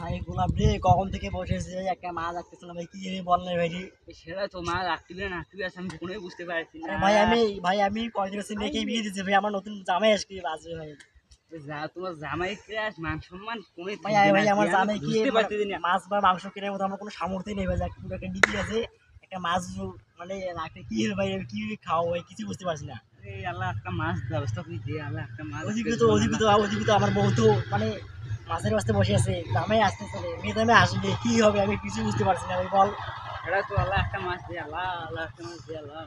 ভাই গোলাপ রে কখন থেকে বসেছে একটা মাছ রাখতেছিল ভাই কি বললে ভাই সেটা তো মা রাখতিলে না তুই আছে আমি কোনোই বুঝতে পারছি না। ভাই আমি কয়দিন হচ্ছে মেয়েকে বিয়ে দিচ্ছি ভাই আমার নতুন জামাই আসবে বাজবে ভাই যা তোমার জামাই ক্রাশ মান সম্মান কোনোই ভাই থাকবে ভাই না, আমার তুই আমি জামাই কি বুঝতে পারতেছি না। মাছ বা মাংস কেনার মতো আমার কোনো সামর্থ্য নেই ভাই পুরো একটা ডিগ্রি আছে একটা মাছ মানে রাখতে কি ভাই আমি কি খাও ভাই কিছু বুঝতে পারছি না। এই আল্লাহ একটা মাছ ব্যবস্থা করে দে, আল্লাহ একটা মাছ ওদিকে তো পেছন ওদিকে আল্লাহ। তো ওদিকে তো আমার বউ তো মানে মাছের বাস্তে বসে আছে জামাই আসতেছে মেয়ে জামাই আসবে কি হবে আমি কিছু বুঝতে পারছি না ভাই বল সেটা তো আল্লাহ একটা মাছ দে, আল্লাহ আল্লাহ একটা মাছ দে আল্লাহ।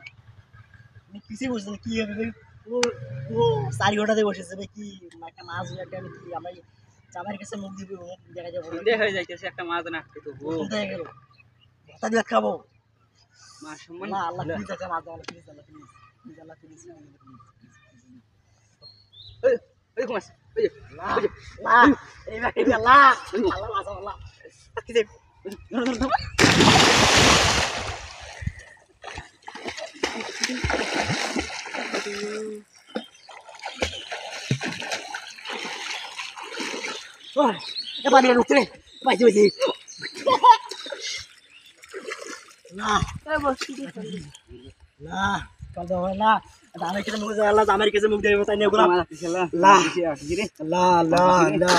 আমি কিছুই বুঝছি না কি হবে ভাই পুরো পুরো 4 ঘন্টাতে বসেছে ভাই কি একটা মাছ ধরে একটা আমি কি আমার জামাইয়ের কাছে মুখ দিব মুখ দেখা যাবো সন্দেহ হয়ে যাইতেছে একটা মাছ না তো কোথায় গেল ভাতা দিয়ে খাবো মাছ সম্মান না আল্লাহ আল্লাহ। প্লিজ একটা মাছ দাও please Allah please please Allah please ওই ওই মাছ ওই যে, না ওই যে, না এই ভাই আল্লাহ আল্লাহ মাছ আল্লাহ কি দেব ধর ধর ধর ওই এ পানি ঢুকছে রে পাইছি পাইছি না না কাল তো হয় না দামের কাছে মুখ দেয় আল্লাহ দামের কাছে মুখ দেবে তাই নিয়ে গোলাম মাছ আসছে আল্লাহ। লা দিছে, আসছে রে। লা লা লা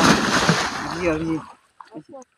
আসছে, আসছে।